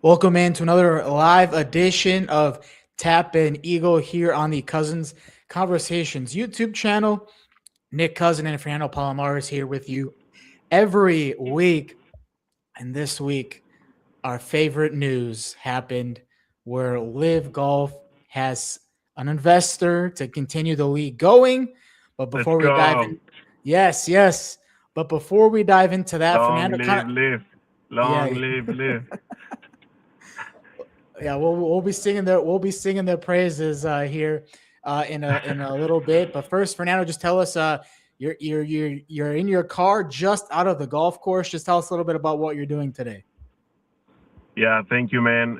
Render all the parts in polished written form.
Welcome into another live edition of Tap and Eagle here on the Cousins Conversations YouTube channel. Nick Cousin and Fernando Palomares here with you every week. And this week, our favorite news happened where LIV Golf has an investor to continue the league going. But Let's before we dive go. in, yes. But before we dive into that, Long Fernando, live, live. yeah, Long live, live. yeah, we'll be singing their praises here in a little bit. But first, Fernando, just tell us you're in your car just out of the golf course. Just tell us a little bit about what you're doing today. Yeah, thank you, man.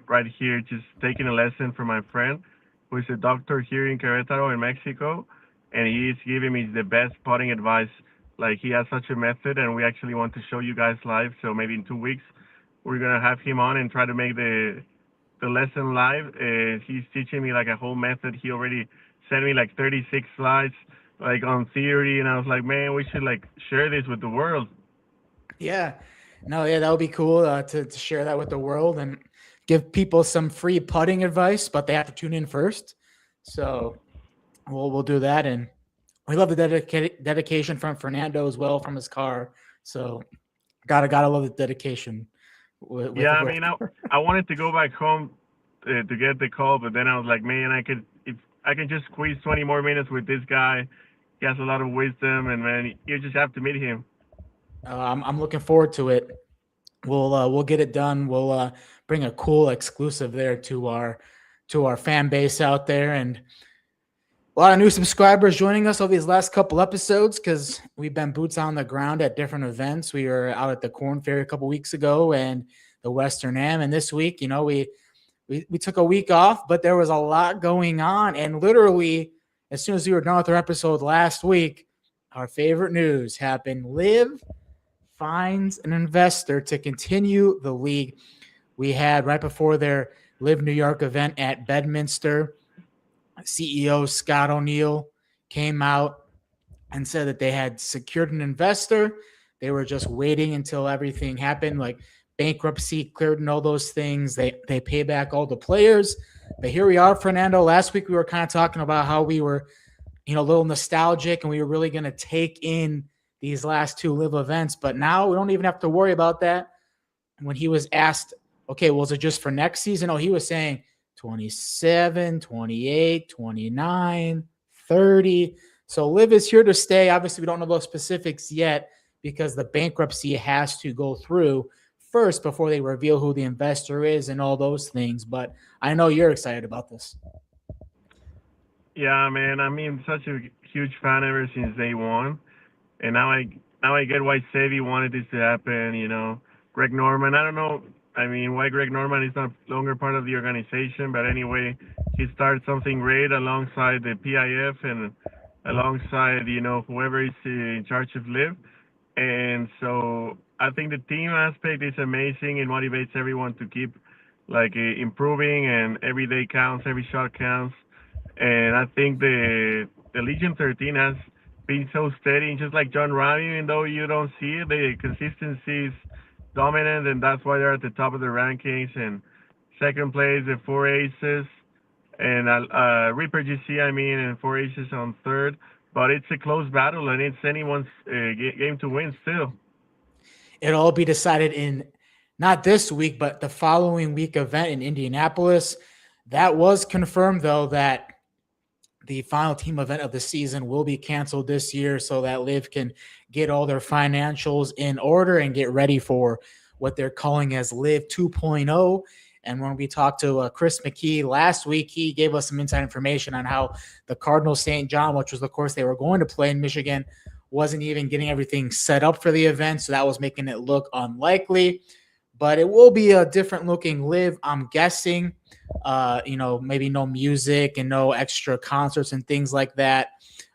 Right here just taking a lesson from my friend who is a doctor here in Querétaro in Mexico, and he is giving me the best putting advice. Like, he has such a method, and we actually want to show you guys live. So maybe in 2 weeks, we're going to have him on and try to make the lesson live. He's teaching me like a whole method. He already sent me like 36 slides like on theory, and I was like, man, we should like share this with the world. Yeah, no, yeah, that would be cool to share that with the world and give people some free putting advice, but they have to tune in first. So we'll do that, and we love the dedication from Fernando as well from his car. So gotta love the dedication. Yeah, I mean, I wanted to go back home to get the call, but then I was like, man, if I can just squeeze 20 more minutes with this guy. He has a lot of wisdom, and man, you just have to meet him. I'm looking forward to it. We'll get it done. We'll bring a cool exclusive there to our fan base out there, and a lot of new subscribers joining us over these last couple episodes because we've been boots on the ground at different events. We were out at the Corn Fair a couple weeks ago and the Western Am, and this week, we took a week off, but there was a lot going on, and literally as soon as we were done with our episode last week, our favorite news happened. LIV finds an investor to continue the league. We had right before their LIV New York event at Bedminster, CEO Scott O'Neill came out and said that they had secured an investor. They were just waiting until everything happened, like bankruptcy cleared and all those things. They pay back all the players. But here we are, Fernando. Last week we were kind of talking about how we were, a little nostalgic and we were really going to take in these last two LIV events. But now we don't even have to worry about that. When he was asked, okay, well, is it just for next season? Oh, he was saying 27, 28, 29, 30. So LIV is here to stay. Obviously, we don't know those specifics yet because the bankruptcy has to go through first before they reveal who the investor is and all those things. But I know you're excited about this. Yeah, man. I mean, such a huge fan ever since day one, and now I get why Savvy wanted this to happen. Greg Norman. I don't know. I mean, why Greg Norman is not longer part of the organization, but anyway, he started something great alongside the PIF and alongside whoever is in charge of LIV. And so I think the team aspect is amazing and motivates everyone to keep like improving, and every day counts, every shot counts. And I think the Legion 13 has been so steady, and just like Jon Rahm, even though you don't see it, the consistency is dominant, and that's why they're at the top of the rankings. And second place, the four aces, and Reaper GC, and four aces on third. But it's a close battle, and it's anyone's game to win still. It'll all be decided in not this week, but the following week event in Indianapolis. That was confirmed, though, that the final team event of the season will be canceled this year so that LIV can get all their financials in order and get ready for what they're calling as LIV 2.0. And when we talked to Chris McKee last week, he gave us some inside information on how the Cardinal St. John, which was the course they were going to play in Michigan, wasn't even getting everything set up for the event. So that was making it look unlikely. But it will be a different looking LIV, I'm guessing. Maybe no music and no extra concerts and things like that.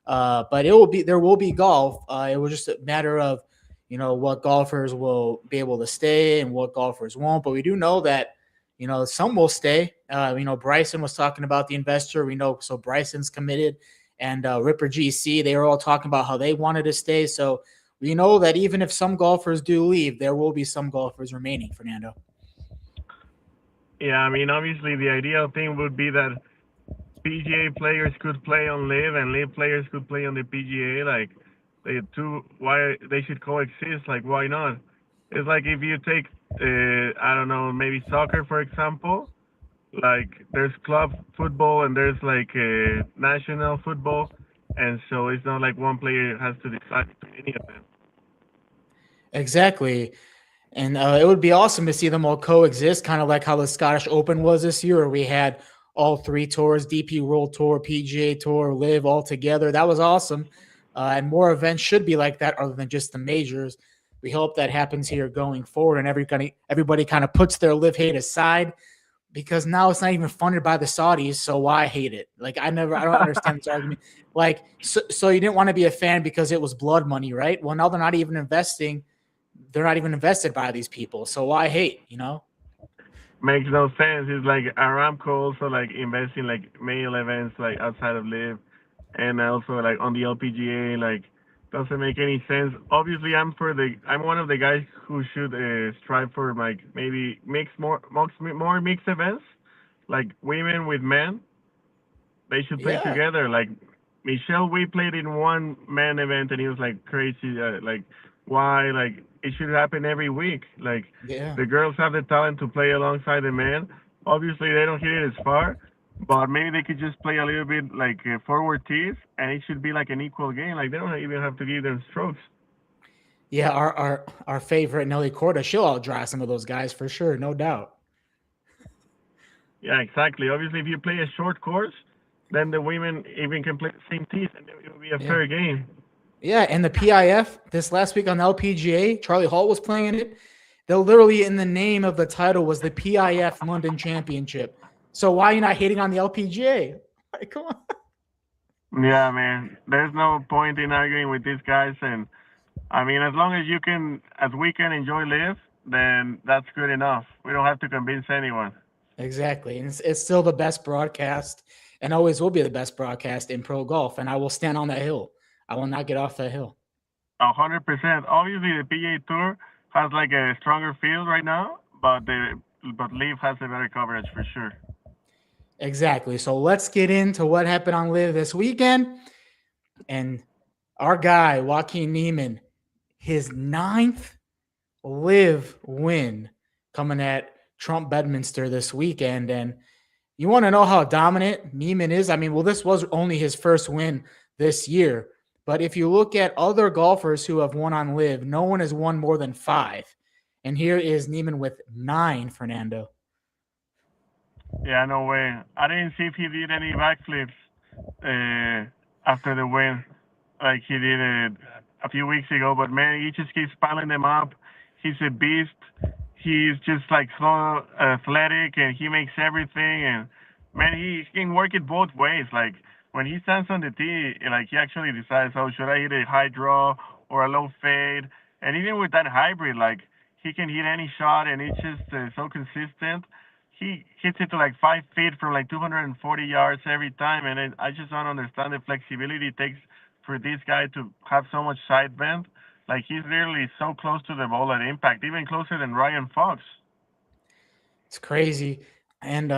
But there will be golf. It was just a matter of, what golfers will be able to stay and what golfers won't. But we do know that, some will stay. Bryson was talking about the investor. We know, so Bryson's committed, and Ripper GC, they were all talking about how they wanted to stay. So we know that even if some golfers do leave, there will be some golfers remaining, Fernando. Yeah, I mean, obviously the ideal thing would be that PGA players could play on LIV and LIV players could play on the PGA. Like the two, why they should coexist? Like why not? It's like if you take, I don't know, maybe soccer for example. Like there's club football and there's like national football, and so it's not like one player has to decide between any of them. Exactly. And it would be awesome to see them all coexist, kind of like how the Scottish Open was this year, where we had all three tours, DP World Tour, PGA Tour, Live all together. That was awesome. And more events should be like that other than just the majors. We hope that happens here going forward and everybody kind of puts their Live hate aside because now it's not even funded by the Saudis. So why hate it? Like, I don't understand this argument. Like, so you didn't want to be a fan because it was blood money, right? Well, now they're not even investing, they're not even invested by these people. So why hate, you know? Makes no sense. It's like Aramco also like investing like male events like outside of Live, and also like on the LPGA. Like doesn't make any sense. Obviously, I'm one of the guys who should strive for like maybe more mixed events, like women with men. They should play Yeah. together. Like Michelle, we played in one man event, and he was like crazy. Like why? Like it should happen every week. Like Yeah. the girls have the talent to play alongside the men. Obviously, they don't hit it as far, but maybe they could just play a little bit like forward tees, and it should be like an equal game. Like they don't even have to give them strokes. Yeah. Our favorite Nelly Corda, she'll outdrive some of those guys for sure. No doubt. Yeah, exactly. Obviously, if you play a short course, then the women even can play the same tees, and it will be a Yeah. fair game. Yeah. And the PIF this last week on the LPGA, Charlie Hall was playing it. They're literally in the name of the title was the PIF London Championship. So why are you not hating on the LPGA? Like, come on. Yeah, man. There's no point in arguing with these guys, and I mean, as long as as we can enjoy live, then that's good enough. We don't have to convince anyone. Exactly. And it's still the best broadcast and always will be the best broadcast in pro golf. And I will stand on that hill. I will not get off that hill. 100%. Obviously, the PA Tour has like a stronger field right now, but Leaf has a better coverage for sure. Exactly. So let's get into what happened on Live this weekend. And our guy, Joaquin Niemann, his ninth Live win coming at Trump Bedminster this weekend. And you want to know how dominant Niemann is? I mean, well, this was only his first win this year. But if you look at other golfers who have won on Live, no one has won more than 5. And here is Niemann with 9, Fernando. Yeah, no way. I didn't see if he did any backflips after the win, like he did it a few weeks ago. But man, he just keeps piling them up. He's a beast. He's just like so athletic, and he makes everything. And man, he can work it both ways. Like when he stands on the tee, like he actually decides, oh, should I hit a high draw or a low fade? And even with that hybrid, like he can hit any shot, and it's just so consistent. He hits it to like 5 feet from like 240 yards every time, and I just don't understand the flexibility it takes for this guy to have so much side bend. Like he's literally so close to the ball at impact, even closer than Ryan Fox. It's crazy. And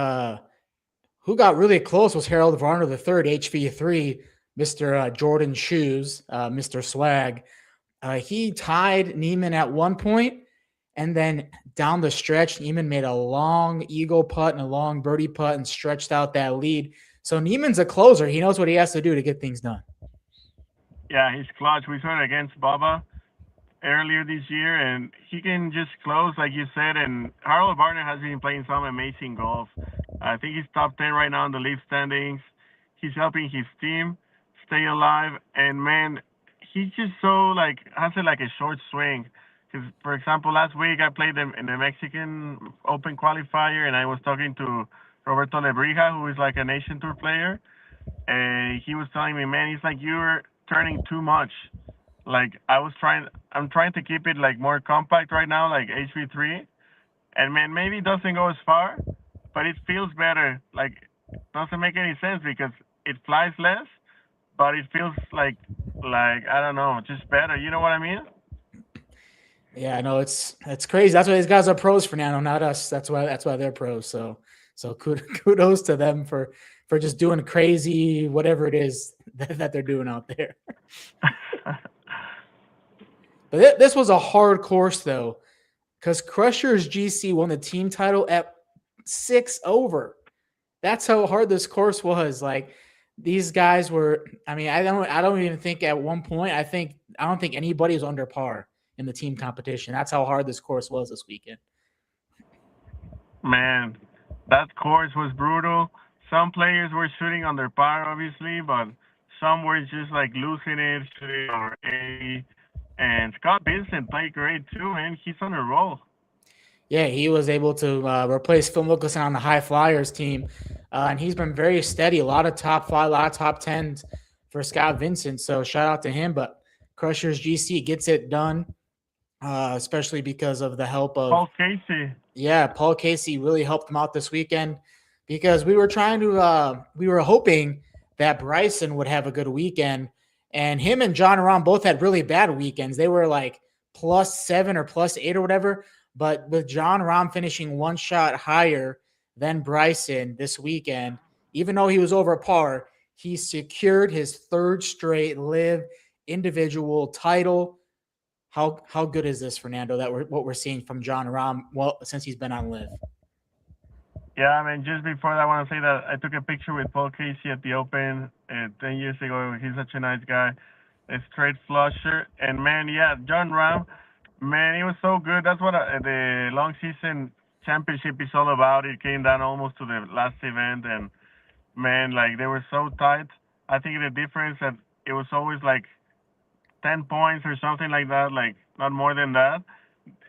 who got really close was Harold Varner the third, HV3, Mr. Jordan Shoes, Mr. Swag. He tied Niemann at one point, and then down the stretch, Niemann made a long eagle putt and a long birdie putt and stretched out that lead. So Niemann's a closer. He knows what he has to do to get things done. Yeah, he's clutch. We saw it against Bubba earlier this year, and he can just close, like you said. And Harold Varner has been playing some amazing golf. I think he's top 10 right now in the league standings. He's helping his team stay alive, and man, he's just so like has a, like a short swing. Because for example, last week I played them in the Mexican Open qualifier, and I was talking to Roberto Lebrija, who is like a Nation Tour player, and he was telling me, man, he's like you're turning too much. Like I'm trying to keep it like more compact right now, like HV3, and man, maybe it doesn't go as far, but it feels better. Like doesn't make any sense because it flies less, but it feels like I don't know, just better. You know what I mean? Yeah, I know it's crazy. That's why these guys are pros, Fernando, not us. That's why they're pros. So kudos to them for just doing crazy whatever it is that they're doing out there. But this was a hard course though, because Crushers GC won the team title at 6 over. That's how hard this course was. Like these guys were. I mean, I don't even think at one point. I don't think anybody was under par in the team competition. That's how hard this course was this weekend. Man, that course was brutal. Some players were shooting under par, obviously, but some were just like losing it, shooting over 80. And Scott Vincent played great too, man. He's on a roll. Yeah, he was able to replace Phil Mickelson on the High Flyers team, and he's been very steady. A lot of top 5, a lot of top 10s for Scott Vincent. So shout out to him. But Crushers GC gets it done, especially because of the help of Paul Casey. Yeah, Paul Casey really helped him out this weekend because we were hoping that Bryson would have a good weekend, and him and Jon Rahm both had really bad weekends. They were like +7 or +8 or whatever. But with Jon Rahm finishing one shot higher than Bryson this weekend, even though he was over par, he secured his 3rd straight LIV individual title. How good is this, Fernando, what we're seeing from Jon Rahm, well, since he's been on LIV? Yeah, I mean, just before that, I want to say that I took a picture with Paul Casey at the Open 10 years ago. He's such a nice guy, a straight flusher. And, man, yeah, Jon Rahm, man, he was so good. That's what the long season championship is all about. It came down almost to the last event, and man, like they were so tight. I think the difference that it was always like 10 points or something like that, like not more than that.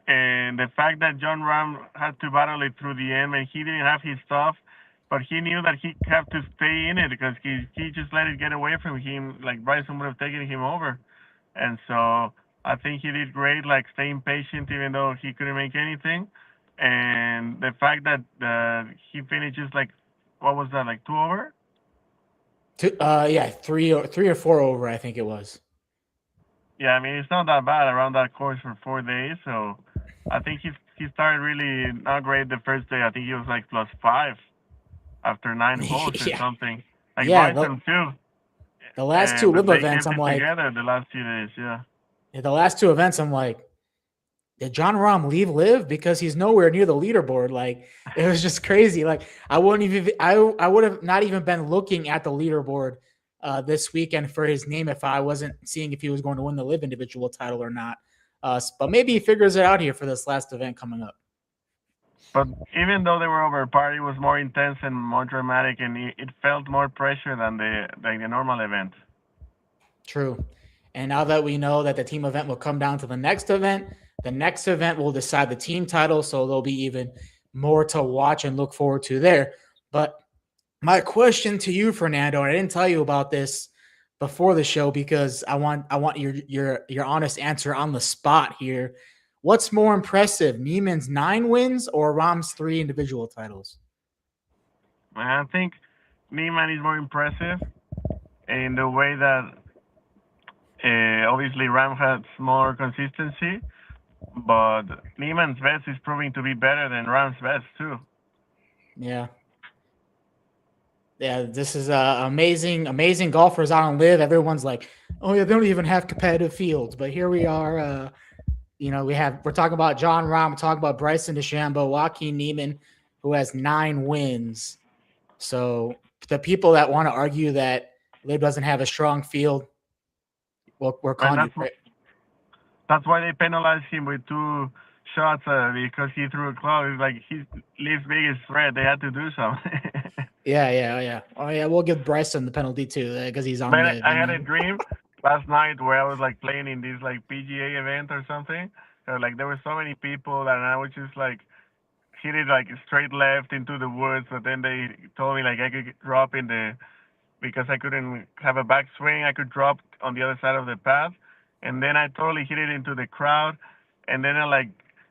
And the fact that Jon Rahm had to battle it through the end, and he didn't have his stuff, but he knew that he had to stay in it because he just let it get away from him. Like Bryson would have taken him over, and so I think he did great, like staying patient even though he couldn't make anything. And the fact that he finishes like, what was that, like 2 over? Yeah, 3 or 4 over, I think it was. Yeah, I mean it's not that bad around that course for 4 days. So I think he started really not great the first day. I think he was like +5 after 9 holes or something. Like Bryson too. The last 2 LIV events, I'm like, together the last few days, yeah. The last 2 events, I'm like, did Jon Rahm leave LIV because he's nowhere near the leaderboard? Like it was just crazy. Like I would have not even been looking at the leaderboard this weekend for his name if I wasn't seeing if he was going to win the LIV individual title or not. But maybe he figures it out here for this last event coming up. But even though they were over par, it was more intense and more dramatic, and it felt more pressure than the normal event. True. And now that we know that the team event will come down to the next event will decide the team title, so there'll be even more to watch and look forward to there. But my question to you, Fernando, and I didn't tell you about this before the show because I want your honest answer on the spot here. What's more impressive, Niemann's 9 wins or Rahm's 3 individual titles? I think Niemann is more impressive in the way that obviously Rahm had more consistency, but Niemann's best is proving to be better than Rahm's best too. Yeah. Yeah, this is amazing golfers out on LIV. Everyone's like, oh yeah, they don't even have competitive fields, but here we are. We're talking about Jon Rahm, we're talking about Bryson DeChambeau, Joaquin Niemann, who has 9 wins. So the people that want to argue that LIV doesn't have a strong field, we're calling you. That's why they penalized him with 2 shots because he threw a club. It's like he's LIV's biggest threat. They had to do something. Yeah. Oh yeah, we'll give Bryson the penalty too because he's on. I had a dream last night where I was like playing in this like PGA event or something. Like there were so many people and I was just like hit it like straight left into the woods. But then they told me like I could drop because I couldn't have a backswing. I could drop on the other side of the path, and then I totally hit it into the crowd, and then I like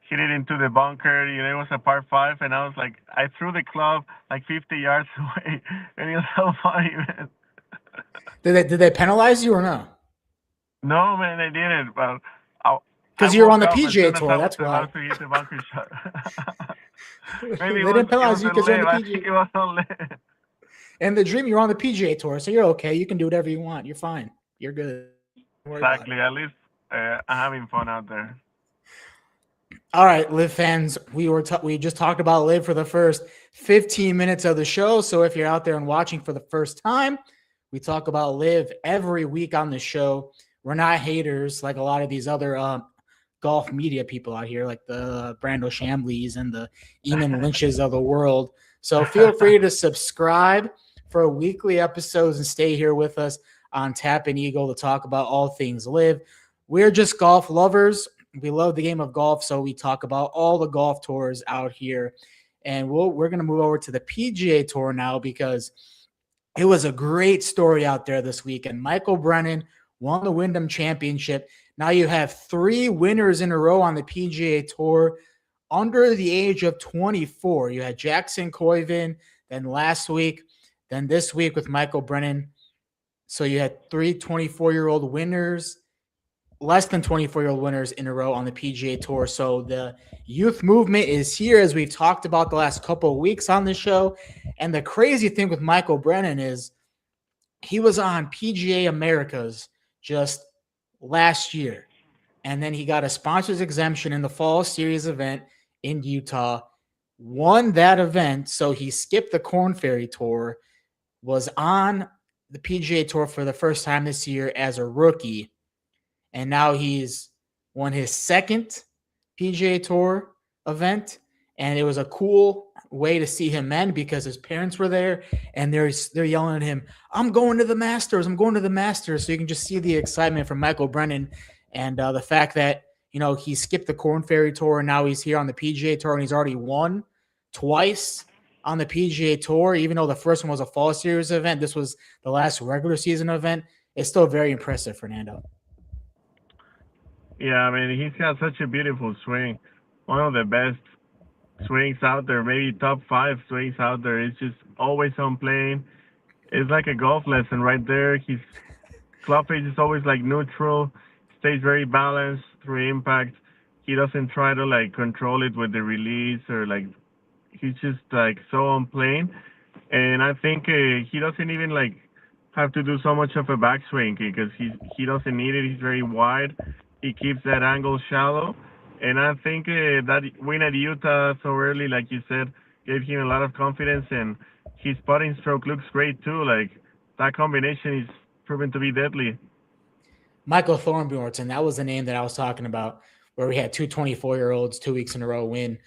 hit it into the bunker. It was a par 5, and I was like, I threw the club like 50 yards away, and it was so funny, man. Did they penalize you or no? No, man, they didn't. But Because I you're on woke the up as PGA soon as Tour. I was That's why. about to hit the bunker shot. They Maybe didn't penalize it you was because on you're on live. the I think PGA. it was on live. And the dream, you're on the PGA Tour, so you're okay. You can do whatever you want. You're fine. You're good. Don't worry about it. Exactly. At least I'm having fun out there. All right, Liv fans, we just talked about Liv for the first 15 minutes of the show. So if you're out there and watching for the first time, we talk about Liv every week on the show. We're not haters like a lot of these other golf media people out here, like the Brando Chambleys and the Eamon Lynches of the world. So feel free to subscribe for weekly episodes and stay here with us on Tap and Eagle to talk about all things Liv. We're just golf lovers. We love the game of golf, so we talk about all the golf tours out here. And we're going to move over to the PGA Tour now because it was a great story out there this weekend. Michael Brennan won the Wyndham Championship. Now you have 3 winners in a row on the PGA Tour under the age of 24. You had Jackson Coyvin, then last week, then this week with Michael Brennan. So you had 3 24-year-old winners, less than 24-year-old winners in a row on the PGA Tour. So the youth movement is here, as we've talked about the last couple of weeks on the show. And the crazy thing with Michael Brennan is he was on PGA Americas just last year. And then he got a sponsor's exemption in the fall series event in Utah, won that event. So he skipped the Korn Ferry Tour, was on the PGA Tour for the first time this year as a rookie. And now he's won his second PGA Tour event. And it was a cool way to see him end because his parents were there and they're yelling at him, I'm going to the Masters. I'm going to the Masters. So you can just see the excitement from Michael Brennan and the fact that, he skipped the Korn Ferry Tour and now he's here on the PGA Tour and he's already won twice on the PGA Tour. Even though the first one was a fall series event, this was the last regular season event. It's still very impressive, Fernando. Yeah, I mean, he's got such a beautiful swing. One of the best swings out there, maybe top 5 swings out there. It's just always on plane. It's like a golf lesson right there. His club face is always like neutral, stays very balanced through impact. He doesn't try to like control it with the release or like he's just like so on plane. And I think he doesn't even like have to do so much of a backswing because he doesn't need it. He's very wide. He keeps that angle shallow. And I think that win at Utah so early, like you said, gave him a lot of confidence. And his putting stroke looks great too. Like that combination is proven to be deadly. Michael Thornbjornson, that was the name that I was talking about, where we had 2 24-year-olds 2 weeks in a row win.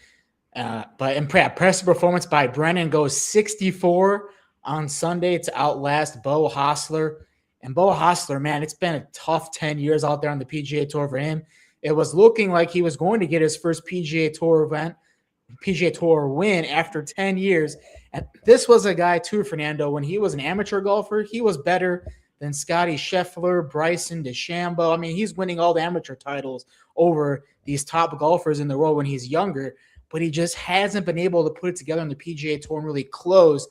But impressive performance by Brennan, goes 64 on Sunday to outlast Beau Hossler. And Beau Hossler, man, it's been a tough 10 years out there on the PGA Tour for him. It was looking like he was going to get his first PGA Tour win after 10 years. And this was a guy too, Fernando, when he was an amateur golfer, he was better than Scotty Scheffler, Bryson DeChambeau. I mean, he's winning all the amateur titles over these top golfers in the world when he's younger, but he just hasn't been able to put it together on the PGA Tour and really close.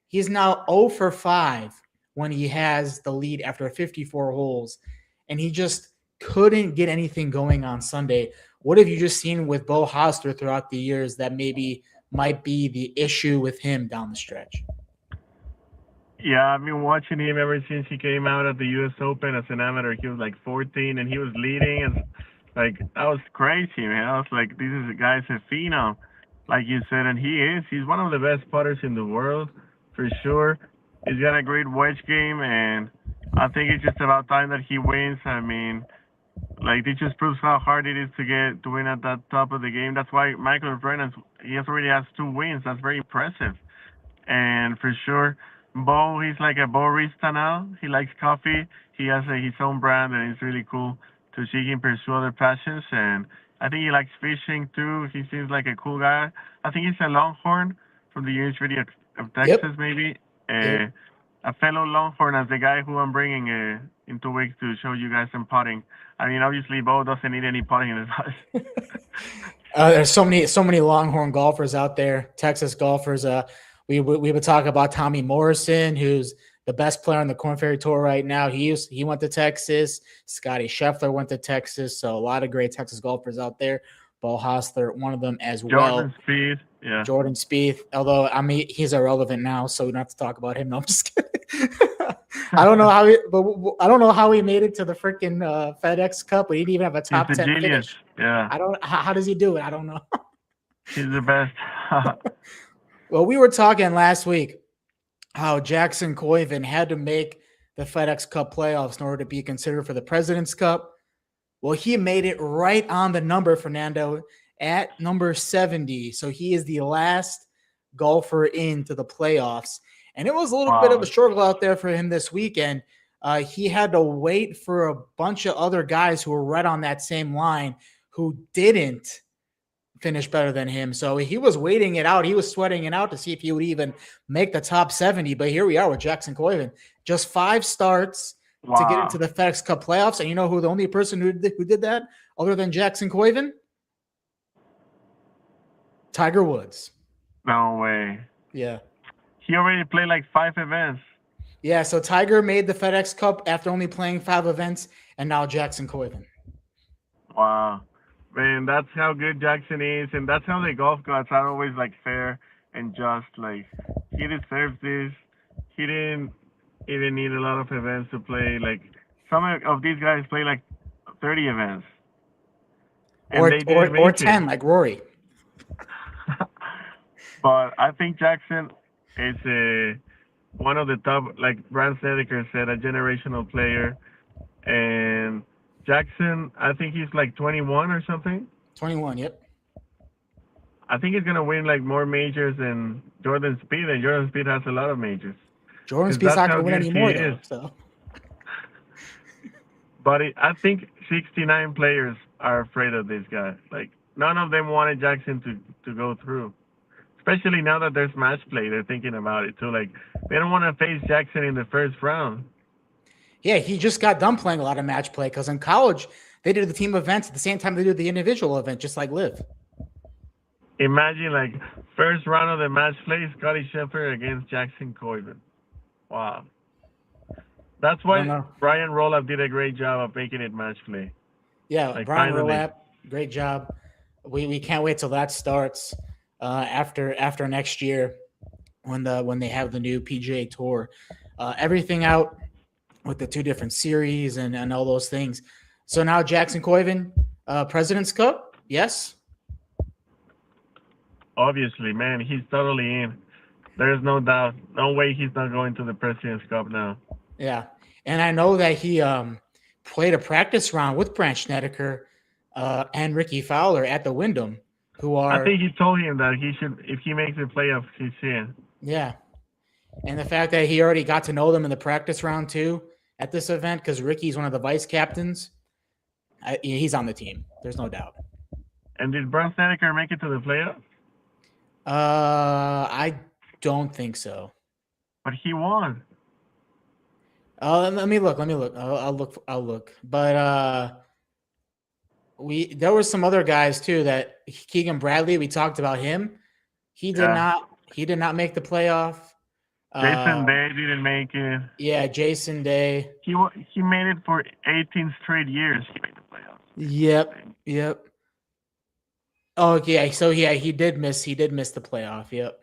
He's now 0 for 5 when he has the lead after 54 holes, and he just couldn't get anything going on Sunday. What have you just seen with Beau Hossler throughout the years that maybe might be the issue with him down the stretch? Yeah, I've been watching him ever since he came out at the U.S. Open as an amateur. He was like 14 and he was leading, and like that was crazy, man. I was like, this is a guy's a phenom, like you said, and he is. He's one of the best putters in the world for sure. He's got a great wedge game, and I think it's just about time that he wins. I mean, like it just proves how hard it is to win at that top of the game. That's why Michael Brennan, already has 2 wins. That's very impressive, and for sure. Beau, he's like a barista now. He likes coffee. He has his own brand, and it's really cool to see him pursue other passions. And I think he likes fishing too. He seems like a cool guy. I think he's a Longhorn from the University of Texas, maybe. A fellow Longhorn as the guy who I'm bringing in 2 weeks to show you guys some putting. I mean, obviously, Beau doesn't need any putting advice. There's so many Longhorn golfers out there, Texas golfers. We would talk about Tommy Morrison, who's the best player on the Korn Ferry Tour right now. He went to Texas. Scotty Scheffler went to Texas. So a lot of great Texas golfers out there. Beau Hossler, one of them as well. Jordan Spieth, yeah. Jordan Spieth, although I mean he's irrelevant now, so we don't have to talk about him. No, I'm just kidding. I don't know how he made it to the freaking FedEx Cup. We didn't even have a top 10 genius. finish. Yeah. I don't. How does he do it? I don't know. He's the best. Well, we were talking last week how Jackson Koivin had to make the FedEx Cup playoffs in order to be considered for the President's Cup. Well, he made it right on the number, Fernando, at number 70. So he is the last golfer into the playoffs. And it was a little bit of a struggle out there for him this weekend. He had to wait for a bunch of other guys who were right on that same line who didn't finish better than him. So he was waiting it out. He was sweating it out to see if he would even make the top 70. But here we are with Jackson Koivin. Just 5 starts to get into the FedEx Cup playoffs. And you know who the only person who did that other than Jackson Koivin? Tiger Woods. No way. Yeah. He already played like 5 events. Yeah, so Tiger made the FedEx Cup after only playing 5 events, and now Jackson Koivin. Wow. Man, that's how good Jackson is, and that's how the golf gods are always like fair and just. Like, he deserves this. He didn't even need a lot of events to play. Like, some of these guys play like 30 events. Or 10, like Rory. But I think Jackson is one of the top, like Brand Snedeker said, a generational player. And Jackson, I think he's like 21 or something. 21, yep. I think he's going to win like more majors than Jordan Spieth, and Jordan Spieth has a lot of majors. Jordan Spieth's not going to win anymore, though. So. But I think 69 players are afraid of this guy. Like, none of them wanted Jackson to go through. Especially now that there's match play, they're thinking about it too. Like, they don't want to face Jackson in the first round. Yeah, he just got done playing a lot of match play because in college, they did the team events at the same time they did the individual event, just like LIV. Imagine, like, first round of the match play, Scotty Scheffler against Jackson Koivin. Wow. That's why Brian Roloff did a great job of making it match play. Yeah, like, Brian Roloff, great job. We can't wait till that starts after next year when they have the new PGA Tour. Everything out with the 2 different series and all those things. So now Jackson Koivin, President's Cup, yes? Obviously, man, he's totally in. There's no doubt. No way he's not going to the President's Cup now. Yeah. And I know that he played a practice round with Brant Snedeker and Ricky Fowler at the Wyndham, who are... I think he told him that he should, if he makes the playoffs, he's in. Yeah. And the fact that he already got to know them in the practice round too at this event, because Ricky's one of the vice captains, he's on the team. There's no doubt. And did Brant Snedeker make it to the playoffs? I don't think so. But he won. Let me look. I'll look. But there were some other guys too that Keegan Bradley, we talked about him. He did not make the playoff. Jason Day didn't make it. Yeah, Jason Day. He made it for 18 straight years. He made the playoffs. Yep. Oh yeah, so yeah, he did miss the playoff. Yep.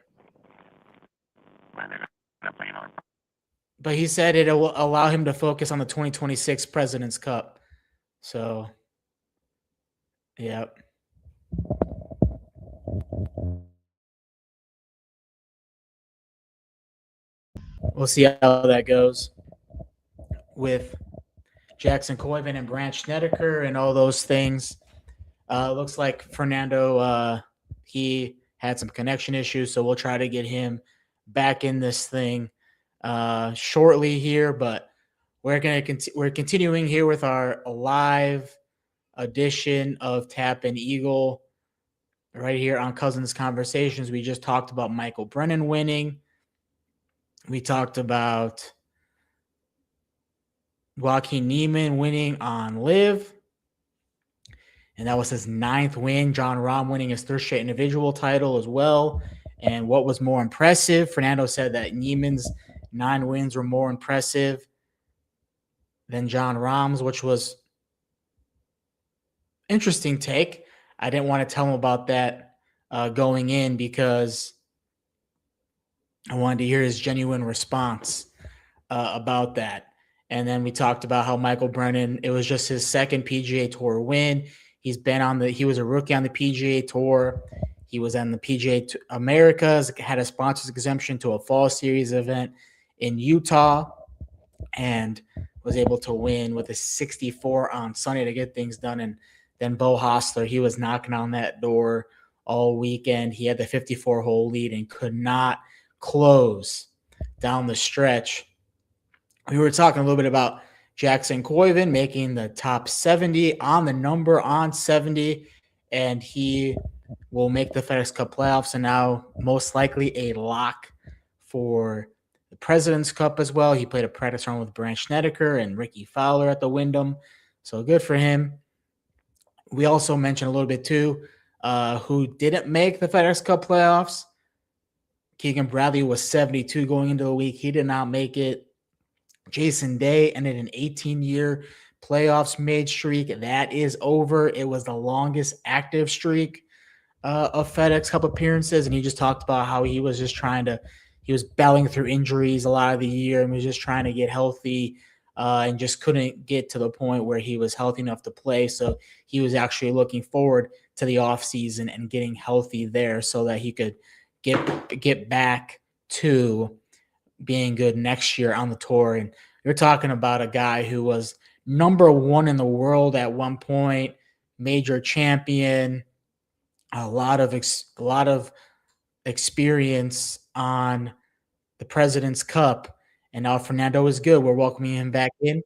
But he said it will allow him to focus on the 2026 President's Cup. So, yep. We'll see how that goes with Jackson Koivin and Brant Snedeker and all those things. Looks like Fernando, he had some connection issues, so we'll try to get him back in this thing shortly here. But we're continuing here with our live edition of Tap and Eagle right here on Cousins Conversations. We just talked about Michael Brennan winning. We talked about Joaquin Niemann winning on LIV. And that was his 9th win. Jon Rahm winning his 3rd straight individual title as well. And what was more impressive, Fernando said that Niemann's 9 wins were more impressive than Jon Rahm's, which was interesting take. I didn't want to tell him about that going in because I wanted to hear his genuine response about that. And then we talked about how Michael Brennan, it was just his second PGA Tour win. He was a rookie on the PGA Tour. He was on the PGA Americas, had a sponsor's exemption to a fall series event in Utah, and was able to win with a 64 on Sunday to get things done. And then Beau Hossler, he was knocking on that door all weekend. He had the 54-hole lead and could not close down the stretch. We were talking a little bit about Jackson Koiven making the top 70 on the number on 70, and he will make the FedEx Cup playoffs and now most likely a lock for the President's Cup as well. He played a practice round with Brandt Snedeker and Ricky Fowler at the Wyndham, so good for him. We also mentioned a little bit too who didn't make the FedEx Cup playoffs. Keegan Bradley was 72 going into the week. He did not make it. Jason Day ended an 18-year playoffs made streak. That is over. It was the longest active streak of FedEx Cup appearances, and he just talked about how he was just he was battling through injuries a lot of the year and was just trying to get healthy and just couldn't get to the point where he was healthy enough to play. So he was actually looking forward to the offseason and getting healthy there so that he could get back to being good next year on the tour. And you're talking about a guy who was number 1 in the world at one point, major champion, a lot of experience on the President's Cup, and now Fernando is good. We're welcoming him back in.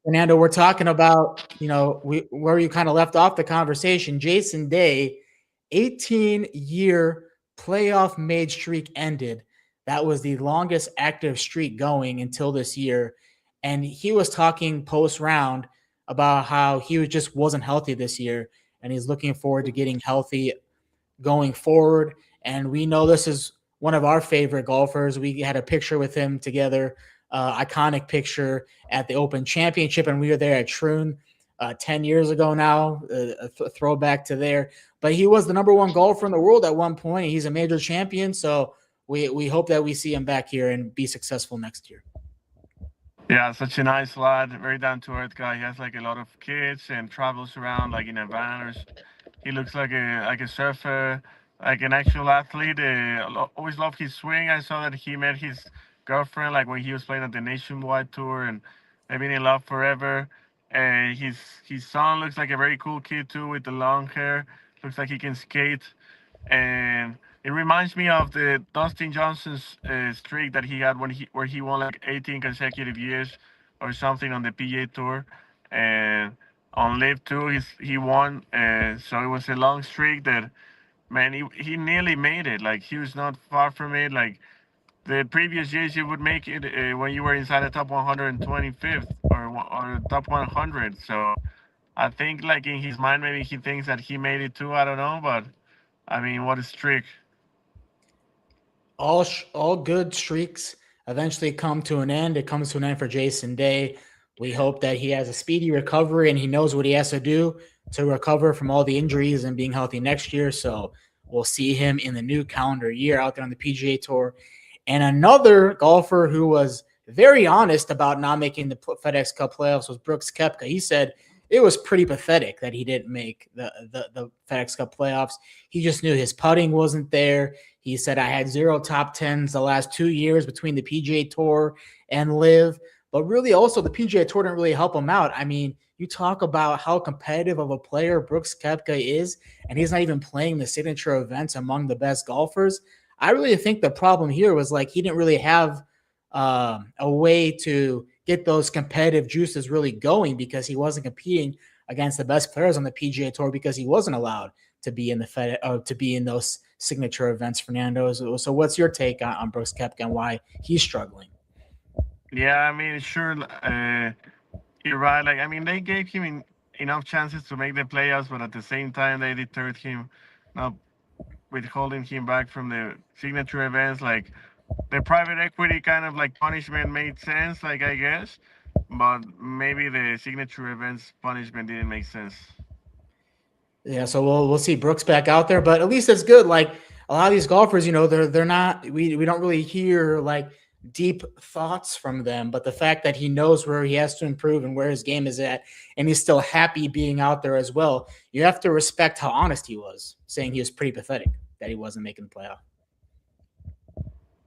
Fernando, we're talking about, where you kind of left off the conversation. Jason Day, 18-year playoff made streak ended. That was the longest active streak going until this year. And he was talking post-round about how he just wasn't healthy this year, and he's looking forward to getting healthy going forward. And we know this is one of our favorite golfers. We had a picture with him together, iconic picture at the Open Championship, and we were there at Troon 10 years ago now, a throwback to there. But he was the number 1 golfer in the world at one point. He's a major champion, so we hope that we see him back here and be successful next year. Yeah, such a nice lad, very down-to-earth guy. He has like a lot of kids and travels around like in a van. He looks like a surfer, like an actual athlete. Always loved his swing. I saw that he met his girlfriend like when he was playing at the Nationwide Tour, and they've been in love forever. And his son looks like a very cool kid too, with the long hair. Looks like he can skate, and it reminds me of the Dustin Johnson's streak that he had where he won like 18 consecutive years or something on the PGA Tour, and on LIV too he won. So it was a long streak that, man, he nearly made it. Like, he was not far from it. Like, the previous years you would make it when you were inside the top 125th or top 100. So I think, like, in his mind maybe he thinks that he made it too. I don't know, but I mean, what a streak. All good streaks eventually come to an end. It comes to an end for Jason Day. We hope that he has a speedy recovery and he knows what he has to do to recover from all the injuries and being healthy next year. So we'll see him in the new calendar year out there on the PGA Tour. And another golfer who was very honest about not making the FedEx Cup playoffs was Brooks Koepka. He said it was pretty pathetic that he didn't make the FedEx Cup playoffs. He just knew his putting wasn't there. He said, I had 0 top 10s the last 2 years between the PGA Tour and LIV. But really also the PGA Tour didn't really help him out. I mean, you talk about how competitive of a player Brooks Koepka is, and he's not even playing the signature events among the best golfers. I really think the problem here was like he didn't really have a way to get those competitive juices really going because he wasn't competing against the best players on the PGA Tour because he wasn't allowed to be in those signature events, Fernando. So what's your take on Brooks Koepka and why he's struggling? Yeah, I mean, sure, you're right. Like, I mean, they gave him enough chances to make the playoffs, but at the same time, they deterred him, not withholding him back from the signature events. Like, the private equity kind of like punishment made sense, like I guess, but maybe the signature events punishment didn't make sense. Yeah, so we'll see Brooks back out there, but at least it's good. Like a lot of these golfers, they're not. We don't really hear like deep thoughts from them, but the fact that he knows where he has to improve and where his game is at, and he's still happy being out there as well. You have to respect how honest he was, saying he was pretty pathetic that he wasn't making the playoff.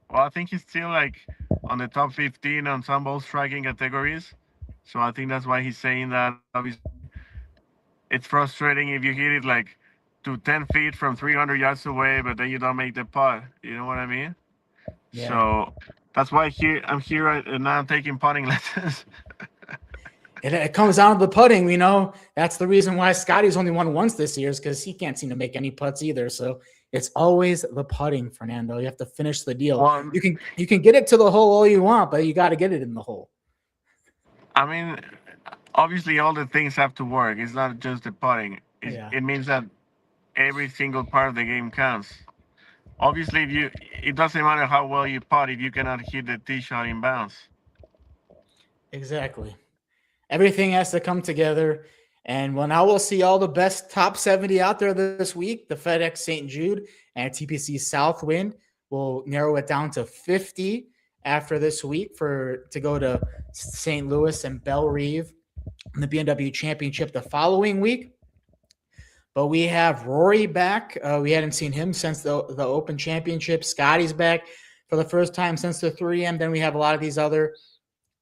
Well, I think he's still like on the top 15 on some ball striking categories, so I think that's why he's saying that. Obviously, it's frustrating if you hit it like to 10 feet from 300 yards away, but then you don't make the putt. You know what I mean? Yeah. So that's why I'm here and now I'm taking putting lessons. It comes down to the putting, That's the reason why Scotty's only won once this year is because he can't seem to make any putts either. So it's always the putting, Fernando. You have to finish the deal. Well, you can get it to the hole all you want, but you got to get it in the hole. I mean, obviously all the things have to work. It's not just the putting. It means that every single part of the game counts. Obviously, it doesn't matter how well you putt if you cannot hit the tee shot in bounds. Exactly. Everything has to come together. And now we'll see all the best top 70 out there this week. The FedEx St. Jude and TPC Southwind will narrow it down to 50 after this week to go to St. Louis and Belle Reve in the BMW Championship the following week. But we have Rory back. We hadn't seen him since the Open Championship. Scotty's back for the first time since the 3M. Then we have a lot of these other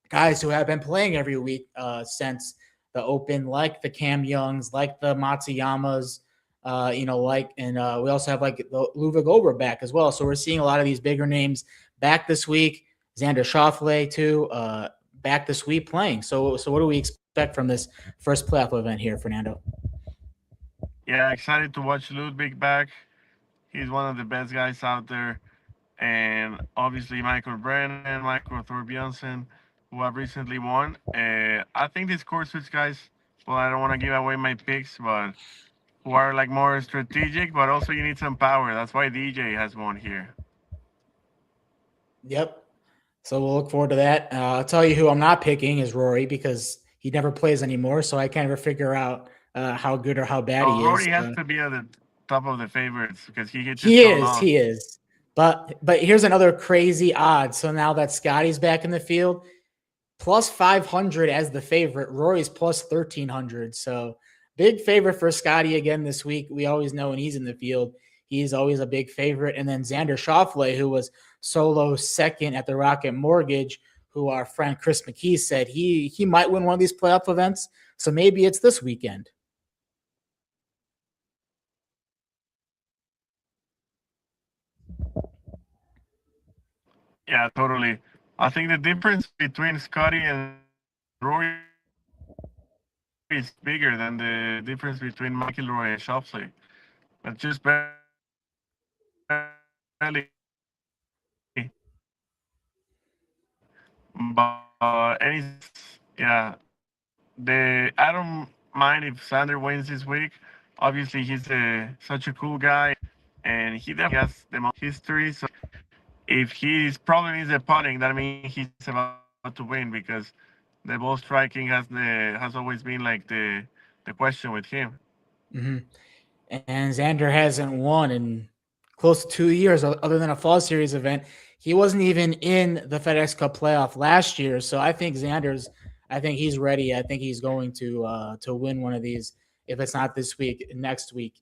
guys who have been playing every week since the Open, like the Cam Youngs, like the Matsuyamas, we also have like the LIV Golf back as well. So we're seeing a lot of these bigger names back this week. Xander Schauffele too, back this week playing. So what do we expect from this first playoff event here, Fernando? Yeah, excited to watch Ludwig back. He's one of the best guys out there. And obviously Michael Brennan, Michael Thorbjornsen, who have recently won. I think these course switch guys, well, I don't want to give away my picks, but who are like more strategic, but also you need some power. That's why DJ has won here. Yep. So we'll look forward to that. I'll tell you who I'm not picking is Rory because he never plays anymore, so I can't ever figure out how good or how bad he is. Rory has to be at the top of the favorites because he hits He is. But here's another crazy odd. So now that Scotty's back in the field, plus 500 as the favorite. Rory's plus 1,300. So big favorite for Scotty again this week. We always know when he's in the field, he's always a big favorite. And then Xander Schauffele, who was solo second at the Rocket Mortgage, who our friend Chris McKee said he might win one of these playoff events. So maybe it's this weekend. Yeah, totally. I think the difference between Scotty and Rory is bigger than the difference between McIlroy and Schauffele. But just barely. But yeah, I don't mind if Sander wins this week. Obviously, he's such a cool guy, and he definitely has the most history. So if his problem is the putting, that means he's about to win because the ball striking has always been like the question with him. Mm-hmm. And Xander hasn't won in close to 2 years other than a Fall Series event. He wasn't even in the FedEx Cup playoff last year. So I think he's ready. I think he's going to win one of these. If it's not this week, next week,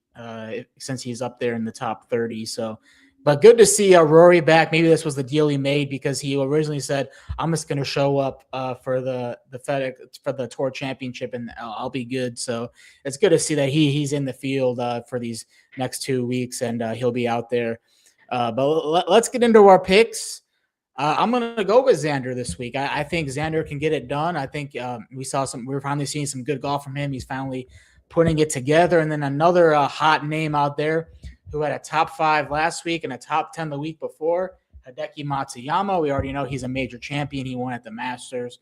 since he's up there in the top 30. So, but good to see Rory back. Maybe this was the deal he made because he originally said, I'm just going to show up for the FedEx for the Tour Championship and I'll be good. So it's good to see that he's in the field for these next 2 weeks and he'll be out there. But let's get into our picks. I'm going to go with Xander this week. I think Xander can get it done. I think we're finally seeing some good golf from him. He's finally putting it together. And then another hot name out there who had a top 5 last week and a top 10 the week before, Hideki Matsuyama. We already know he's a major champion. He won at the Masters.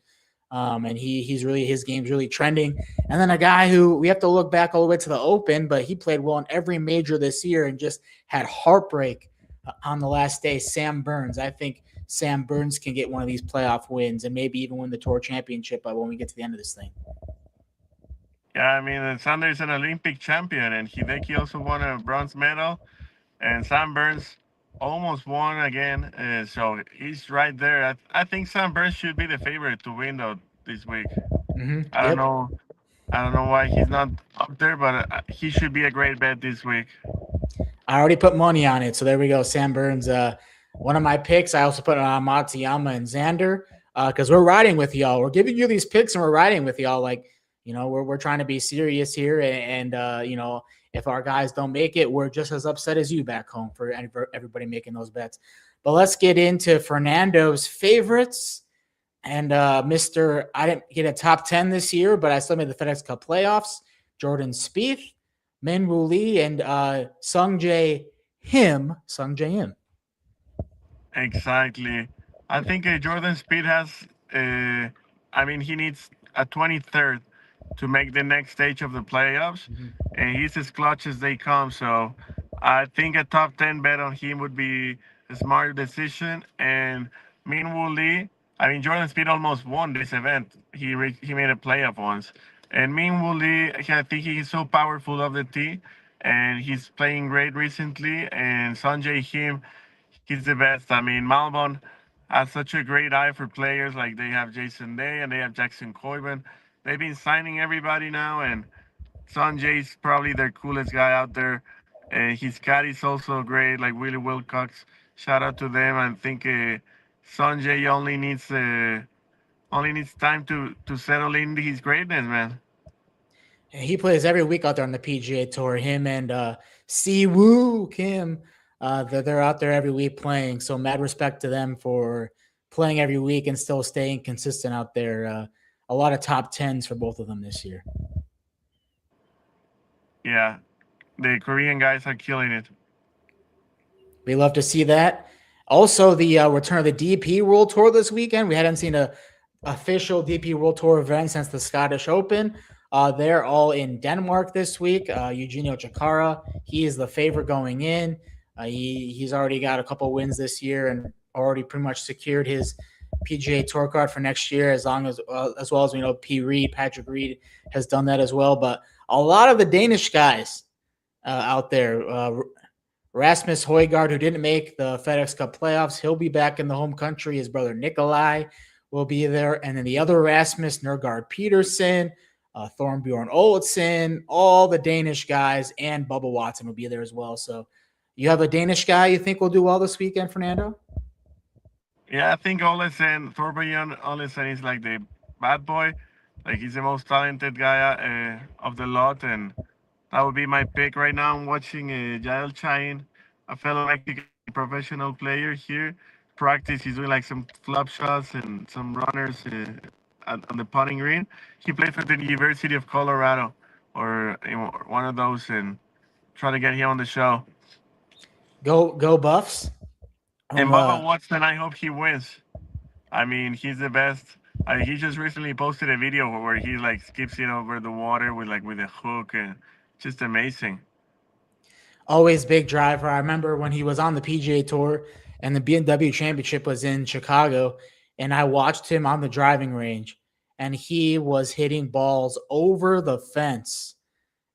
And his game's really trending. And then a guy who we have to look back all the way to the Open, but he played well in every major this year and just had heartbreak on the last day, Sam Burns. I think Sam Burns can get one of these playoff wins and maybe even win the Tour Championship when we get to the end of this thing. Yeah, I mean, Sander is an Olympic champion, and Hideki also won a bronze medal, and Sam Burns almost won again. So he's right there. I think Sam Burns should be the favorite to win though this week. I don't know. I don't know why he's not up there, but he should be a great bet this week. I already put money on it, so there we go. Sam Burns, one of my picks. I also put it on Matsuyama and Xander because we're riding with y'all. We're giving you these picks and we're riding with y'all. Like, you know, we're trying to be serious here, and you know, if our guys don't make it, we're just as upset as you back home for everybody making those bets. But let's get into Fernando's favorites. And Mr. I didn't get a top 10 this year, but I still made the FedEx Cup playoffs. Jordan Spieth, Min Woo Lee, and Sungjae Im. Exactly. I think Jordan Spieth has. I mean, he needs a 23rd to make the next stage of the playoffs, and he's as clutch as they come. So I think a top 10 bet on him would be a smart decision. And Min Woo Lee, I mean, Jordan Spieth almost won this event. He made a playoff once. And Min Woo Lee, I think he's so powerful off the tee, and he's playing great recently. And Sungjae Im, he's the best. I mean, Malbon has such a great eye for players. Like they have Jason Day and they have Jackson Coiban. They've been signing everybody now, and Sanjay's probably their coolest guy out there. And his caddy's also great, like Willie Wilcox. Shout out to them. I think Sanjay only needs time to settle into his greatness, man. He plays every week out there on the PGA Tour. Him and Siwoo Kim, they're out there every week playing. So mad respect to them for playing every week and still staying consistent out there. A lot of top 10s for both of them this year. Yeah, the Korean guys are killing it. We love to see that. Also, the return of the DP World Tour this weekend. We hadn't seen a official DP World Tour event since the Scottish Open. They're all in Denmark this week. Eugenio Chacarra, he is the favorite going in. He's already got a couple wins this year and already pretty much secured his PGA Tour card for next year, as well as we know Patrick Reed has done that as well. But a lot of the Danish guys out there, Rasmus Højgaard, who didn't make the FedEx Cup playoffs, he'll be back in the home country. His brother Nikolai will be there, and then the other Rasmus, Nergard Peterson, Thornbjorn Olsen, all the Danish guys, and Bubba Watson will be there as well. So you have a Danish guy you think will do well this weekend, Fernando? Yeah, I think Thorbjørn Olesen is like the bad boy. Like he's the most talented guy of the lot, and that would be my pick right now. I'm watching Jael Chain, a fellow Mexican professional player here. Practice, he's doing like some flop shots and some runners on the putting green. He played for the University of Colorado, or one of those, and try to get him on the show. Go Buffs. And Bubba Watson, I hope he wins. I mean, he's the best. He just recently posted a video where he like skips it over the water with a hook, and just amazing. Always big driver. I remember when he was on the PGA Tour and the BMW Championship was in Chicago, and I watched him on the driving range, and he was hitting balls over the fence,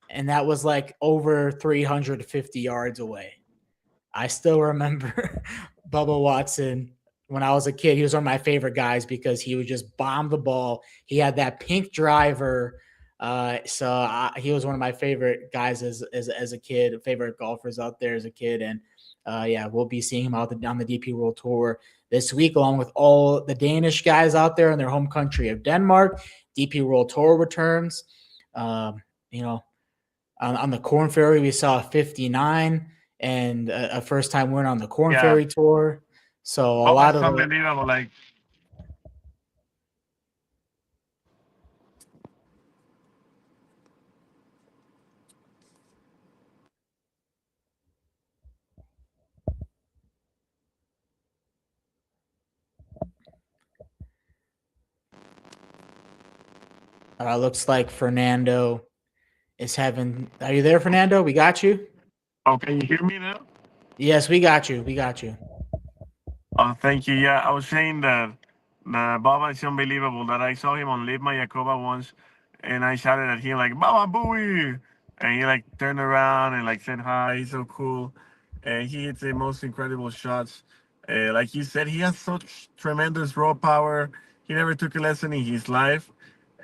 and that was like over 350 yards away. I still remember Bubba Watson when I was a kid. He was one of my favorite guys because he would just bomb the ball. He had that pink driver. He was one of my favorite guys as a kid, favorite golfers out there as a kid. And we'll be seeing him on the DP World Tour this week, along with all the Danish guys out there in their home country of Denmark. DP World Tour returns. On the Corn Ferry, we saw 59 and a first-time win on the Corn Ferry Tour. So a lot of unbelievable. Like, looks like Fernando is having. Are you there, Fernando? We got you. oh, can you hear me now? Yes, we got you. We got you. Oh, thank you. Yeah, I was saying that Baba is unbelievable. That I saw him on Live Mayakoba once, and I shouted at him like "Baba Booey," and he like turned around and like said hi. He's so cool, and he hits the most incredible shots. Like you said, he has such tremendous raw power. He never took a lesson in his life,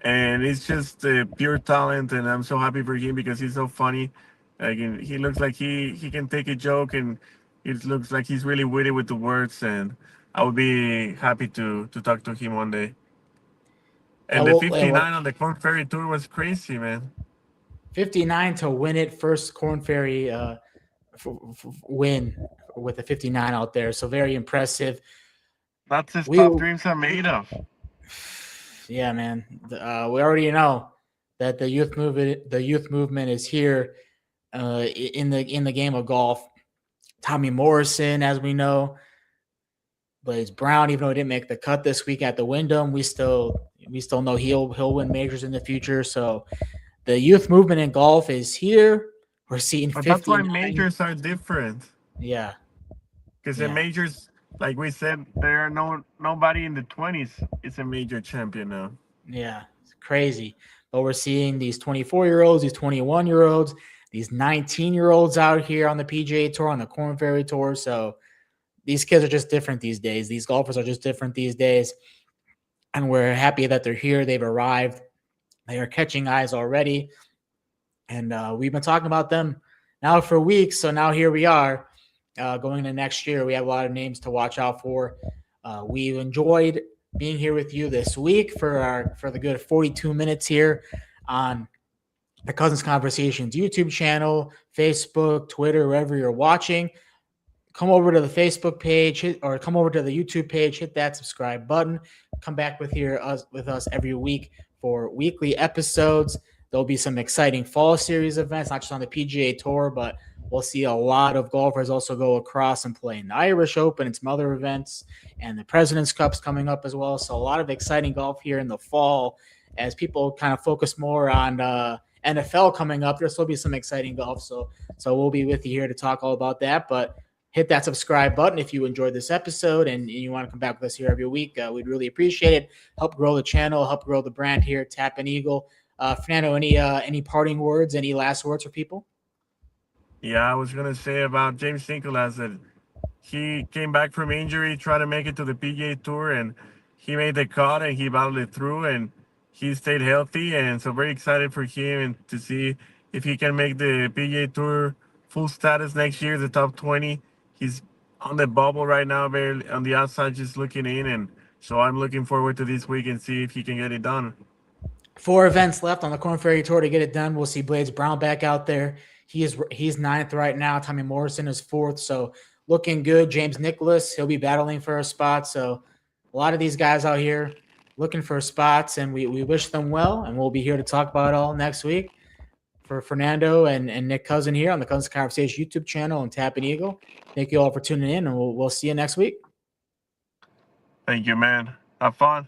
and it's just pure talent. And I'm so happy for him because he's so funny. Like he looks like he can take a joke, and it looks like he's really witty with the words. And I would be happy to talk to him one day. Yeah, And the well, 59 on the Corn Ferry Tour was crazy, man. 59 to win it, first Corn Ferry win with a 59 out there. So very impressive. That's the We, stuff dreams are made of. yeah, man. We already know that the youth movement is here in the game of golf. Tommy Morrison, as we know, Blaze Brown, even though he didn't make the cut this week at the Wyndham, we still know he'll win majors in the future. So the youth movement in golf is here. We're seeing But that's why 59. majors are different. Yeah. Because in Yeah. majors, like we said, there are nobody in the 20s is a major champion now. Yeah. It's crazy. But we're seeing these 24-year-olds, these 21-year-olds, these 19-year-olds out here on the PGA Tour, on the Corn Ferry Tour. So these kids are just different these days. These golfers are just different these days. And we're happy that they're here. They've arrived. They are catching eyes already. And we've been talking about them now for weeks. So now here we are going into next year. We have a lot of names to watch out for. We've enjoyed being here with you this week for the good 42 minutes here on the Cousins Conversations YouTube channel, Facebook, Twitter, wherever you're watching. Come over to the Facebook page or come over to the YouTube page, hit that subscribe button. Come back with us every week for weekly episodes. There'll be some exciting fall series events, not just on the PGA Tour, but we'll see a lot of golfers also go across and play in the Irish Open and some other events, and the President's Cup's coming up as well. So a lot of exciting golf here in the fall as people kind of focus more on NFL coming up. There'll still be some exciting golf. So we'll be with you here to talk all about that. But hit that subscribe button if you enjoyed this episode and you want to come back with us here every week. We'd really appreciate it. Help grow the channel, help grow the brand here at Tap and Eagle. Fernando, any parting words, any last words for people? Yeah, I was gonna say about James Nicholas that he came back from injury, tried to make it to the PGA Tour, and he made the cut and he battled it through, and he stayed healthy. And so very excited for him and to see if he can make the PGA Tour full status next year, the top 20. He's on the bubble right now, very on the outside, just looking in, and so I'm looking forward to this week and see if he can get it done. 4 events left on the Corn Ferry Tour to get it done. We'll see Blades Brown back out there. He's 9th right now. Tommy Morrison is 4th. So looking good. James Nicholas, he'll be battling for a spot. So a lot of these guys out here looking for spots, and we wish them well. And we'll be here to talk about it all next week. For Fernando and Nick Cousin here on the Cousins Conversation YouTube channel and Tap and Eagle. Thank you all for tuning in, and we'll see you next week. Thank you, man. Have fun.